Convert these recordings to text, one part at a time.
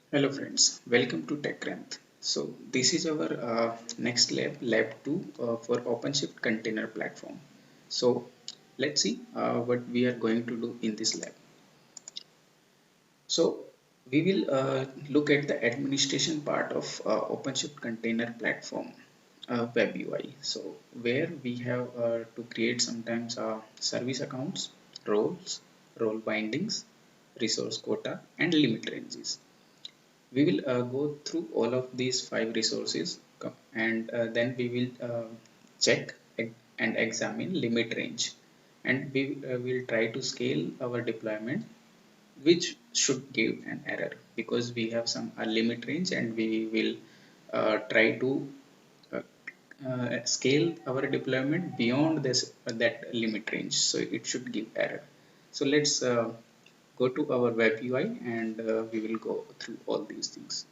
Hello friends, welcome to TechCraft. So this is our next lab 2 for OpenShift container platform. So let's see what we are going to do in this lab. So we will look at the administration part of OpenShift container platform web UI. So where we have to create sometimes service accounts, roles, role bindings, resource quota, and limit ranges. We will go through all of these five resources and then we will check and examine limit range, and we will try to scale our deployment, which should give an error because we have some limit range, and we will try to uh, scale our deployment beyond this that limit range, so it should give error. So let's go to our web UI, and we will go through all these things.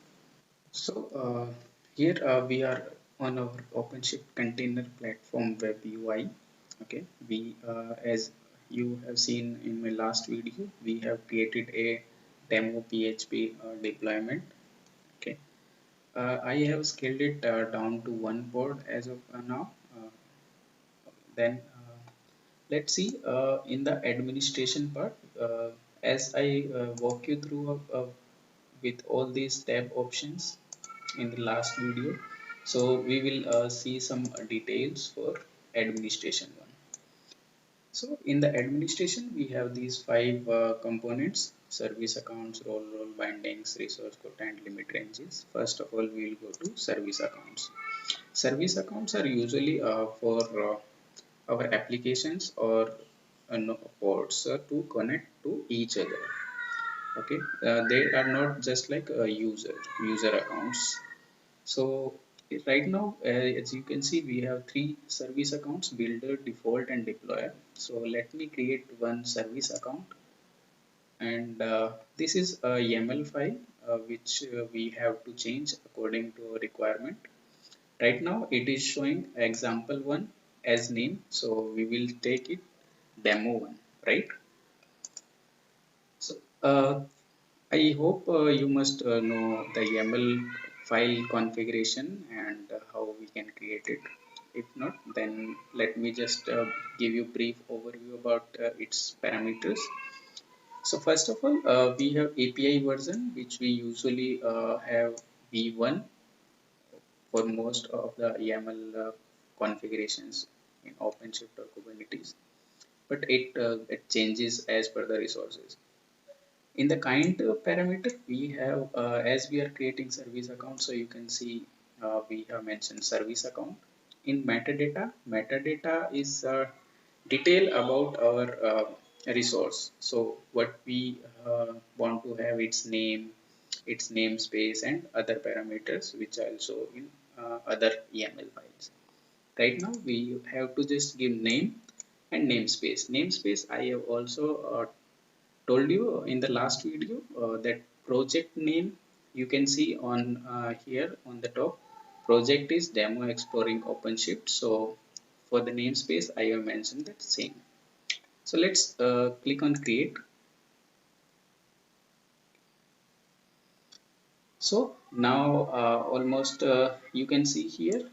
So here we are on our OpenShift container platform web UI. Okay, we as you have seen in my last video, we have created a demo PHP deployment. Okay, I have scaled it down to one pod as of now. Then let's see in the administration part, as I walk you through with all these tab options in the last video. So we will see some details for administration one. So in the administration, we have these five components: service accounts, role bindings, resource quota, and limit ranges. First of all, we will go to service accounts. Service accounts are usually for our applications or ports to connect to each other. Okay, they are not just like a user accounts. So right now, as you can see, we have three service accounts: builder, default, and deployer. So let me create one service account, and this is a YAML file which we have to change according to our requirement. Right now it is showing example one as name, so we will take it demo one, right? So I hope you must know the YAML file configuration and how we can create it. If not, then let me just give you brief overview about its parameters. So first of all, we have API version, which we usually have v1 for most of the YAML configurations in OpenShift or Kubernetes, but it changes as per the resources. In the kind parameter, we have as we are creating service account, so you can see we have mentioned service account. In metadata is detail about our resource. So what we want to have: its name, its namespace, and other parameters which are also in other YAML files. Right now we have to just give name and namespace. I have also told you in the last video that project name you can see on here on the top. Project is demo exploring OpenShift. So for the namespace, I have mentioned that same. So let's click on create. So now almost you can see here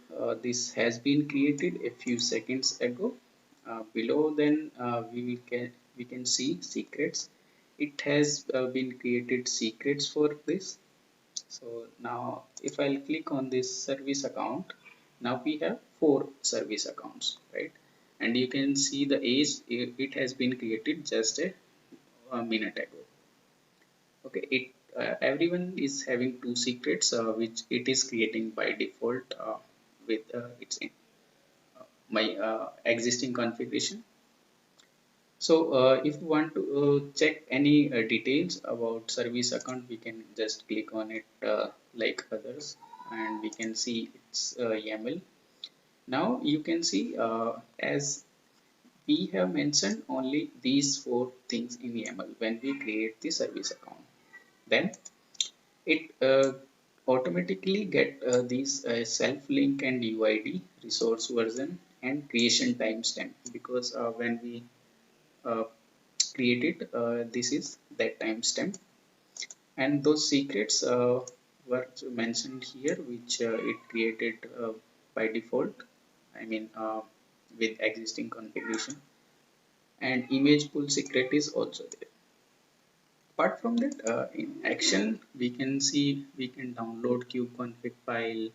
this has been created a few seconds ago. Below then we can see secrets. It has been created secrets for this. So now if I'll click on this service account, now we have four service accounts, right? And you can see the age, it has been created just a minute ago. Okay, it everyone is having two secrets which it is creating by default with its my existing configuration. So if you want to check any details about service account, we can just click on it like others, and we can see its YAML. Now you can see as we have mentioned only these four things in YAML when we create the service account. Then it automatically get these self link and UID, resource version, and creation timestamp, because when we uh, create it, this is that timestamp. and those secrets were mentioned here, which it created by default. I mean, with existing configuration, and image pool secret is also there. Apart from that, in action we can see we can download kubeconfig file,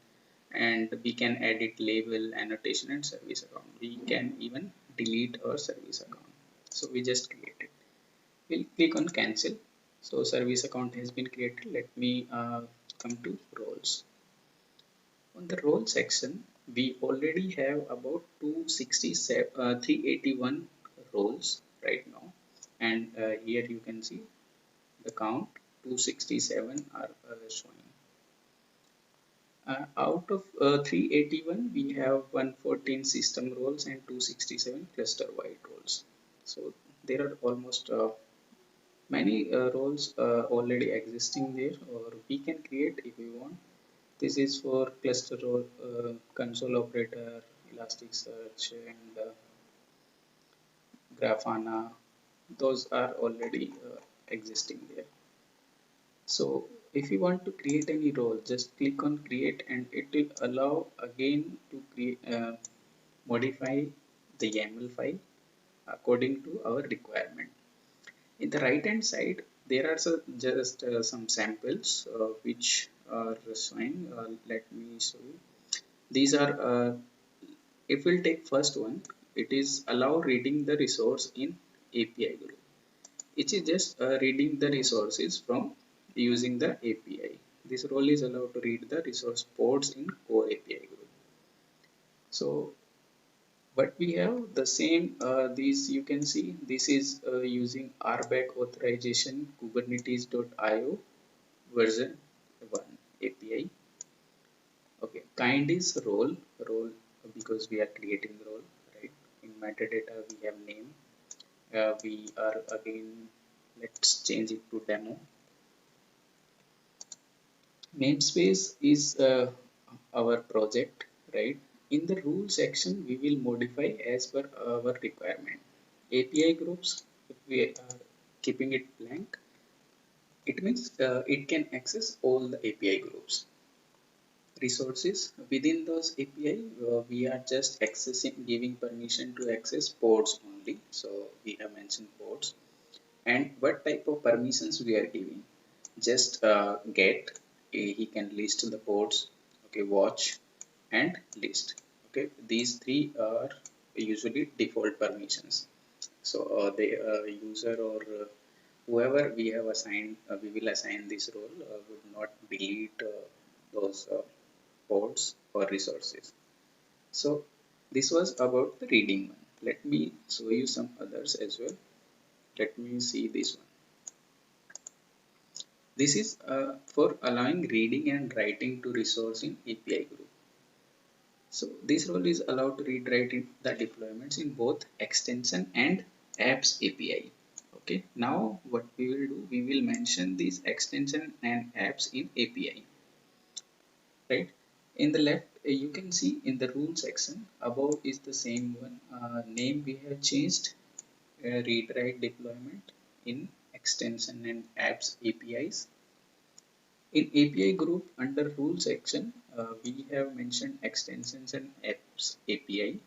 and we can edit label, annotation, and service account. We can even delete our service account. So we just create it. We'll click on cancel. So service account has been created. Let me come to roles. On the role section, we already have about 267 381 roles right now, and here you can see the count 267 are showing. Out of 381, we have 114 system roles and 267 cluster wide roles. So there are almost many roles already existing there, or we can create if we want. This is for cluster role, console operator, Elasticsearch, and Grafana. Those are already existing there. So if you want to create any role, just click on create, and it will allow again to create, modify the YAML file according to our requirement. In the right hand side, there are just some samples which are showing. Let me show you. These are, if we'll take first one, it is allow reading the resource in API group. It is just reading the resources from using the API. This role is allowed to read the resource ports in core API group. So what we have the same, these you can see, this is using RBAC authorization kubernetes.io version 1 API. Okay, kind is role because we are creating role, right? In metadata we have name. We are again, let's change it to demo. Namespace is our project, right? In the rule section we will modify as per our requirement. API groups, if we are keeping it blank, it means it can access all the API groups. Resources within those API, we are just accessing, giving permission to access ports only. So we have mentioned ports, and what type of permissions we are giving. Just get, he can list the ports. Okay, watch and list. Okay, these three are usually default permissions. So the user or whoever we have assigned, we will assign this role, would not delete those ports or resources. So this was about the reading one. Let me show you some others as well. Let me see this one. This is for allowing reading and writing to resource in API group. So this role is allowed to read write the deployments in both extension and apps API. Okay, now what we will do, we will mention these extension and apps in API. Right, in the left you can see in the rule section above is the same one. Name we have changed, read write deployment in extension and apps APIs. In API group under rule section, we have mentioned extensions and apps API.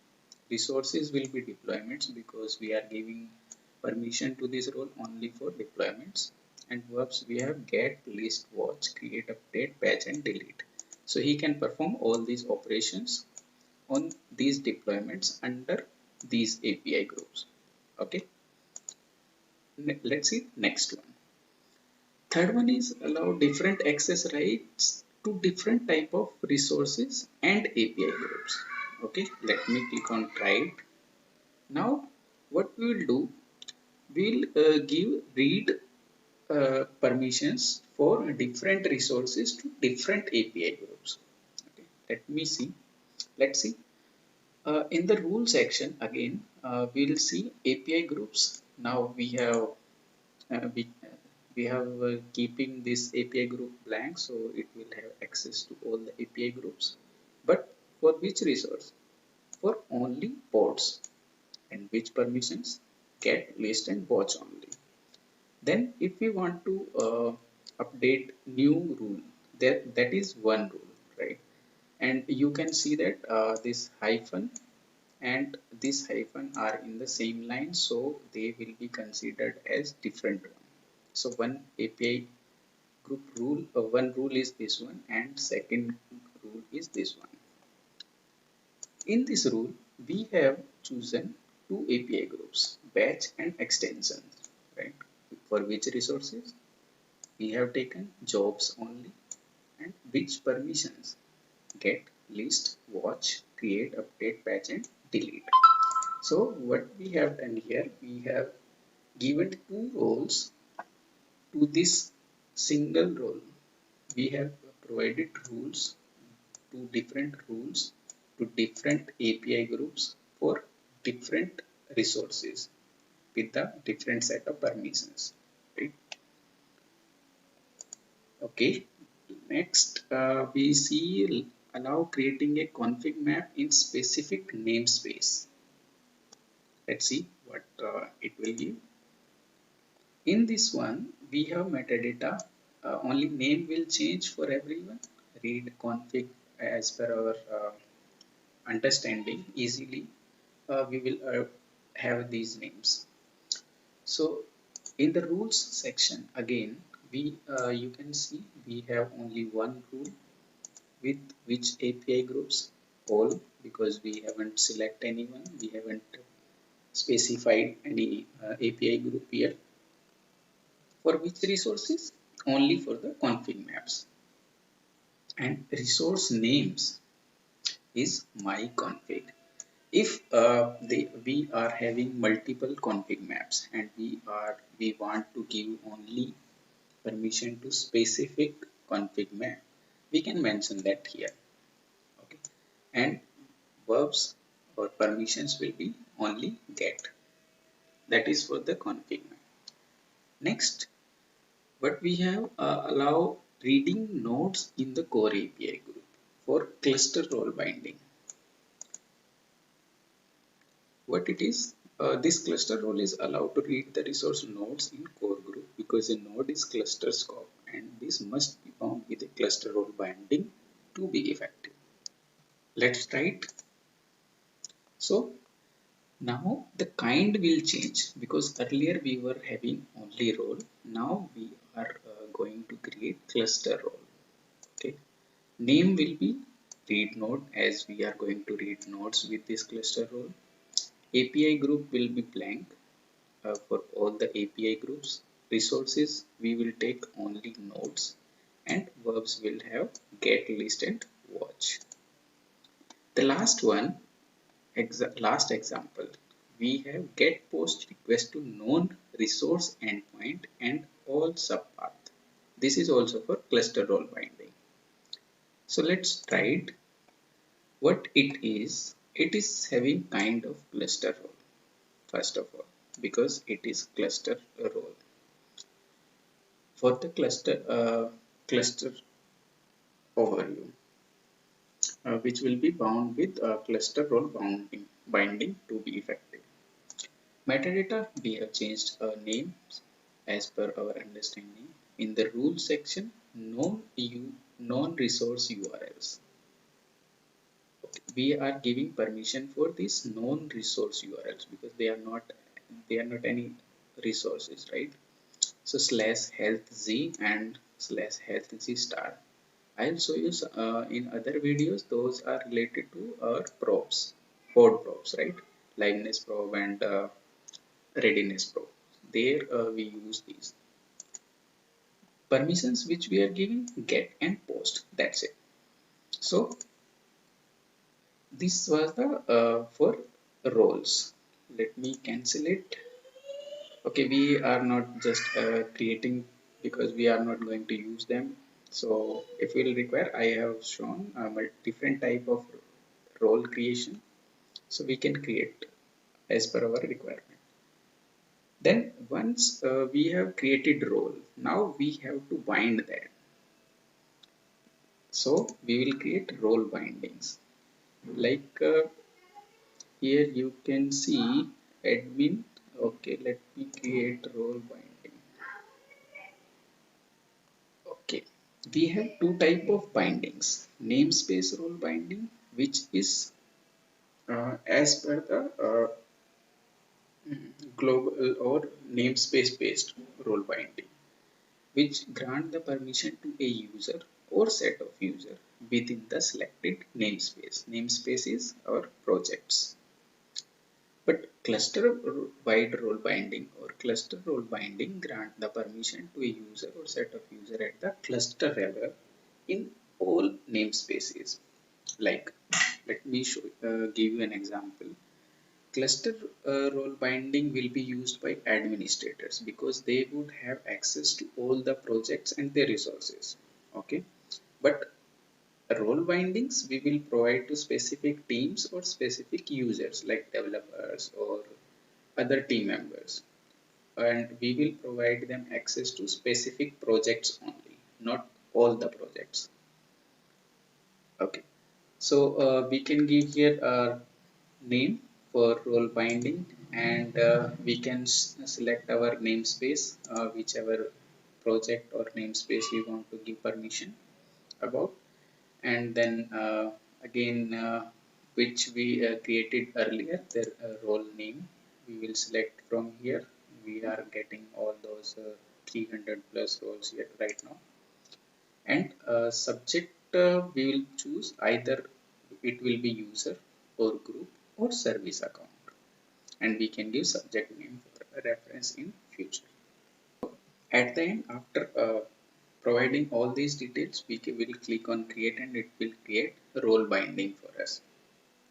Resources will be deployments because we are giving permission to this role only for deployments. And verbs we have get, list, watch, create, update, patch, and delete. So he can perform all these operations on these deployments under these API groups. Okay. Let's see next one. Third one is allow different access rights to different type of resources and API groups. Okay, let me click on try it. Now what we will do, we'll give read permissions for different resources to different API groups. Okay, let me see. Let's see. In the rule section again, we'll see API groups. Now we have uh, we, we have keeping this API group blank, so it will have access to all the API groups. But for which resource? For only ports. And which permissions? Get, list, and watch only. Then if we want to update new rule. That is one rule, right? And you can see that this hyphen and this hyphen are in the same line, so they will be considered as different one. So one API group rule, one rule is this one, and second rule is this one. In this rule, we have chosen two API groups, batch and extensions, right? For which resources we have taken jobs only, and which permissions get, list, watch, create, update, patch, and delete. So what we have done here, we have given two roles to this single role. We have provided rules, two different rules to different API groups for different resources with a different set of permissions. Right? Okay. Next, we see allow creating a config map in specific namespace. Let's see what it will give. In this one, we have metadata. Only name will change for everyone. Read config as per our understanding easily. We will have these names. So in the rules section again, we you can see we have only one rule with which API groups all, because we haven't select anyone, we haven't specified any API group here. For which resources? Only for the config maps. And resource names is my config. If we are having multiple config maps and we want to give only permission to specific config map, we can mention that here. Okay, and verbs or permissions will be only get. That is for the config map. Next, what we have allow reading nodes in the core API group for cluster role binding. What it is, this cluster role is allowed to read the resource nodes in core group because a node is cluster scope and this must be bound with a cluster role binding to be effective. Let's try it. So now the kind will change because earlier we were having only role. Now we are going to create cluster role. Okay. Name will be read node as we are going to read nodes with this cluster role. API group will be blank for all the API groups. Resources we will take only nodes, and verbs will have get, list, and watch. The last one, last example, we have get post request to known resource endpoint and all subpath. This is also for cluster role binding. So let's try it. What it is having kind of cluster role first of all, because it is cluster role. For the cluster overview, which will be bound with cluster role binding to be effective. Metadata, we have changed names as per our understanding. In the rule section, non-resource URLs. Okay. We are giving permission for these non-resource URLs because they are not any resources, right? So slash health z and slash health z star. I'll show you in other videos. Those are related to our probes, code probes, right? Liveness probe and readiness probe. There we use these permissions which we are giving get and post. That's it. So this was the for roles. Let me cancel it. Okay, we are not just creating because we are not going to use them. So if we will require, I have shown different type of role creation, so we can create as per our requirement. Then once we have created role, now we have to bind that. So we will create role bindings like here you can see admin. Okay, let me create role binding. We have two type of bindings: namespace role binding, which is as per the global or namespace based role binding, which grant the permission to a user or set of user within the selected namespace. Namespace is our projects. But cluster-wide role binding or cluster role binding grant the permission to a user or set of user at the cluster level in all namespaces. Like, let me give you an example. Cluster role binding will be used by administrators because they would have access to all the projects and their resources. Okay, but role bindings we will provide to specific teams or specific users like developers or other team members, and we will provide them access to specific projects only, not all the projects. Okay, so we can give here a name for role binding, and we can select our namespace, whichever project or namespace we want to give permission about, and then again which we created earlier, their role name we will select from here. We are getting all those 300 plus roles here right now, and subject we will choose either it will be user or group or service account, and we can give subject name for reference in future. At the end, after providing all these details, will click on create, and it will create a role binding for us.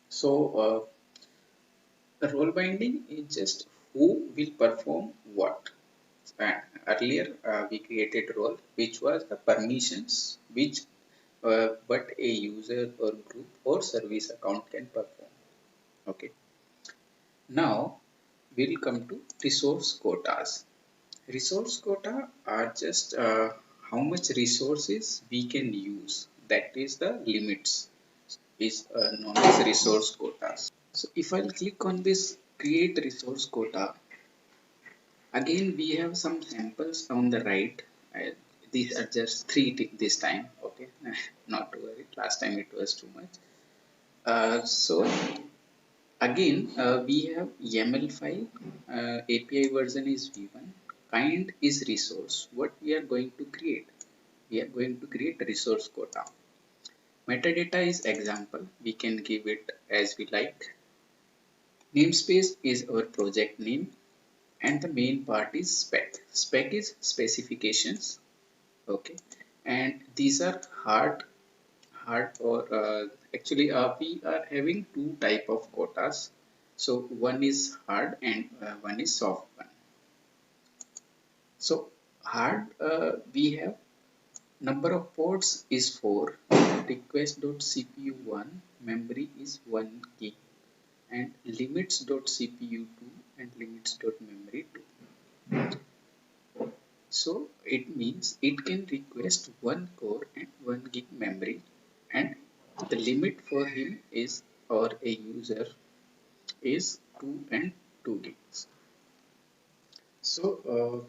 So the role binding is just who will perform what. And earlier we created role which was the permissions which but a user or group or service account can perform. Okay. Now we'll come to resource quotas. Resource quota are just how much resources we can use. That is the limits is known as resource quotas. So if I'll click on this create resource quota, again we have some samples on the right. Uh, these are just three this time. Okay, not to worry. Last time it was too much. So again, we have YAML file, API version is v1, kind is resource. What we are going to create? We are going to create resource quota. Metadata is example. We can give it as we like. Namespace is our project name, and the main part is spec. Spec is specifications. Okay, and these are hard or actually we are having two type of quotas. So one is hard and one is soft one. So hard we have number of ports is 4, request.cpu1 memory is 1 gig, and limits.cpu2 and limits.memory 2. So it means it can request 1 core and 1 gig memory, and the limit for him is, or a user is 2 and 2 gigs. So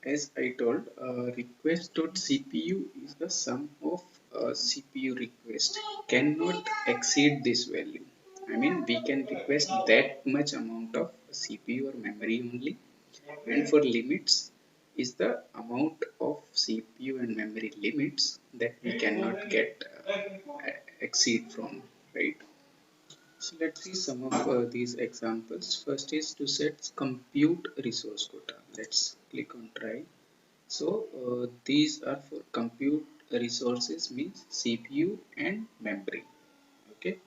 as I told, request.cpu is the sum of CPU request cannot exceed this value. I mean, we can request that much amount of CPU or memory only, and for limits is the amount of CPU and memory limits that we cannot get exceed from, right? So let's see some of these examples. First is to set compute resource quota. Let's click on try. So these are for compute resources, means CPU and memory. Okay,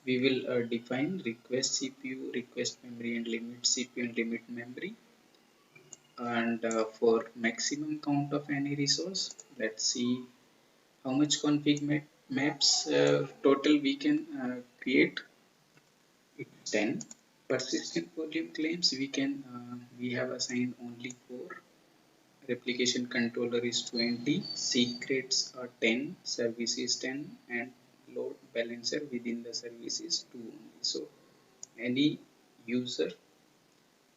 we will define request CPU, request memory, and limit CPU and limit memory. And for maximum count of any resource, let's see how much config maps total we can create. It's 10. Persistent volume claims we have assigned only 4. Replication controller is 20. Secrets are 10. Service is 10, and load balancer within the service is 2 only. So any user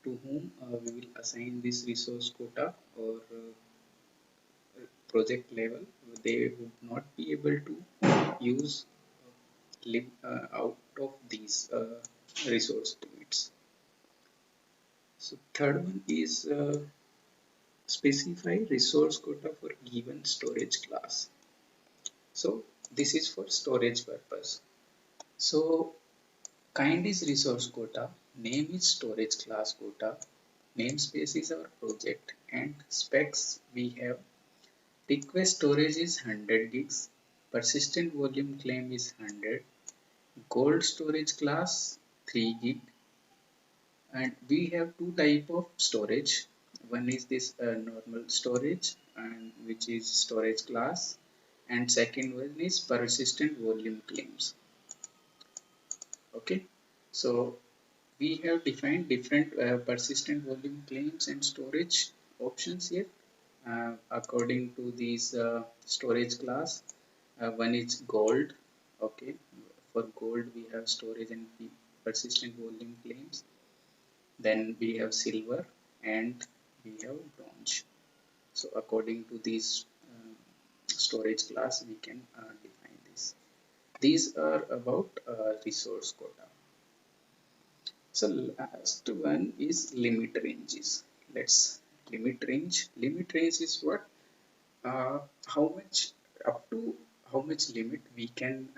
to whom we will assign this resource quota or project level, they would not be able to use out of these resource limits. So third one is specify resource quota for given storage class. So this is for storage purpose. So kind is resource quota, name is storage class quota, namespace is our project, and specs we have request storage is 100 gigs, persistent volume claim is 100, gold storage class 3 gig, and we have two type of storage. One is this normal storage, and which is storage class, and second one is persistent volume claims. Okay, so we have defined different persistent volume claims and storage options here according to these storage class. One is gold. Okay, for gold we have storage and persistent volume claims. Then we have silver and we have bronze. So according to these storage class, we can define this. These are about resource quota. So last one is limit ranges. Let's limit range. Limit range is what? How much up to how much limit we can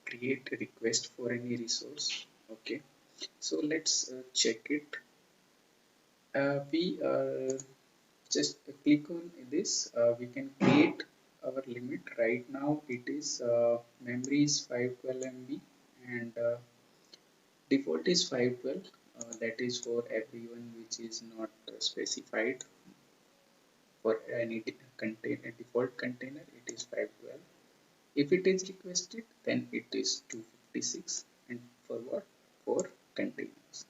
create a request for any resource. Okay. So let's check it. We just click on this. We can create our limit. Right now it is memory is 512 MB and default is 512. That is for everyone which is not specified. For any container default container it is 512. If it is requested then it is 256, and for what? For containers.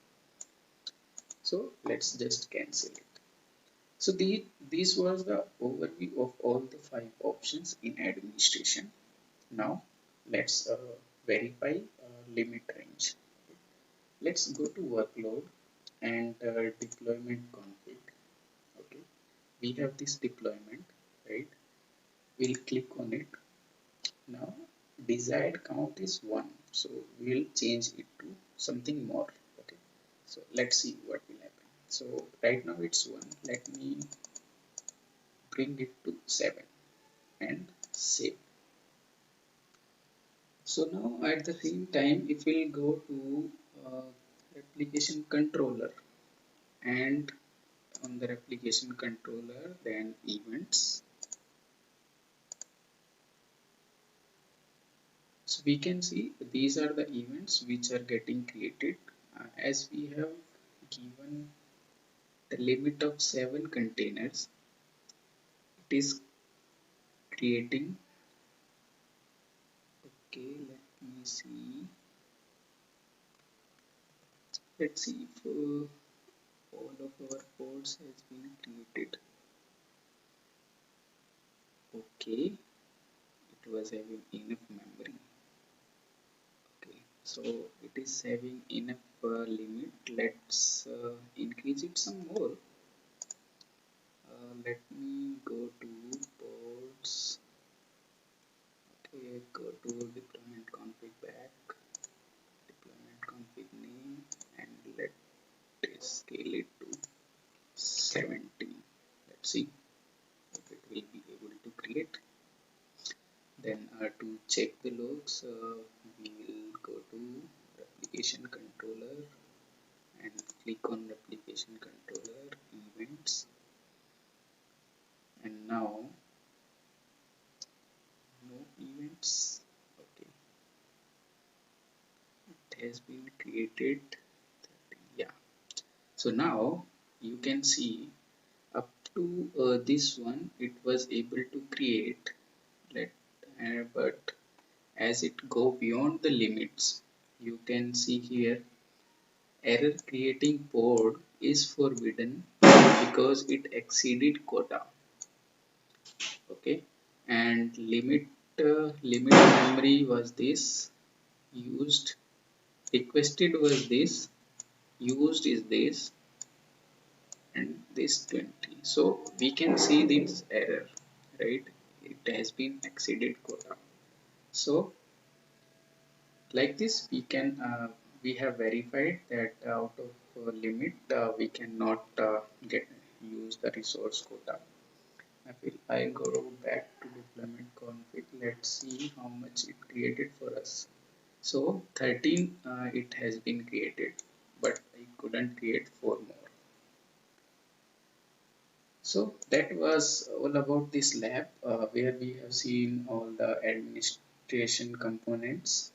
So let's just cancel it. So this was the overview of all the 5 options in administration. Now let's verify limit range. Let's go to workload and deployment config. Okay, we have this deployment, right? We'll click on it. Now desired count is 1, so we'll change it to something more. Okay, so let's see what will happen. So right now it's 1. Let me bring it to 7 and save. So now at the same time, if we'll go to replication controller, and on the replication controller then events, so we can see these are the events which are getting created as we have given the limit of 7 containers. It is creating. Okay, let me see. Let's see if all of our pods has been created. Okay, it was having enough memory. Okay, so it is having enough limit. Let's increase it some more. Let me go to pods. Okay, go to deployment config back, deployment config name, and let's scale it to 70. Let's see if it will be able to create. Then to check the logs, we will go to replication controller and click on replication controller events, and now no events. Okay, it has been created. Yeah, so now you can see up to this one it was able to create. But as it go beyond the limits, you can see here error creating pod is forbidden because it exceeded quota. Okay, and limit memory was this, used requested was this, used is this, and this 20. So we can see this error, right? it has been exceeded quota. So like this we have verified that out of limit we cannot get use the resource quota. I'll go back to deployment config. Let's see how much it created for us. So 13 it has been created, but I couldn't create 4 more. So that was all about this lab where we have seen all the administration components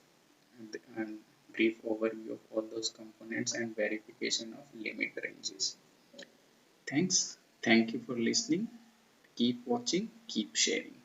and brief overview of all those components and verification of limit ranges. Thank you for listening. Keep watching, keep sharing.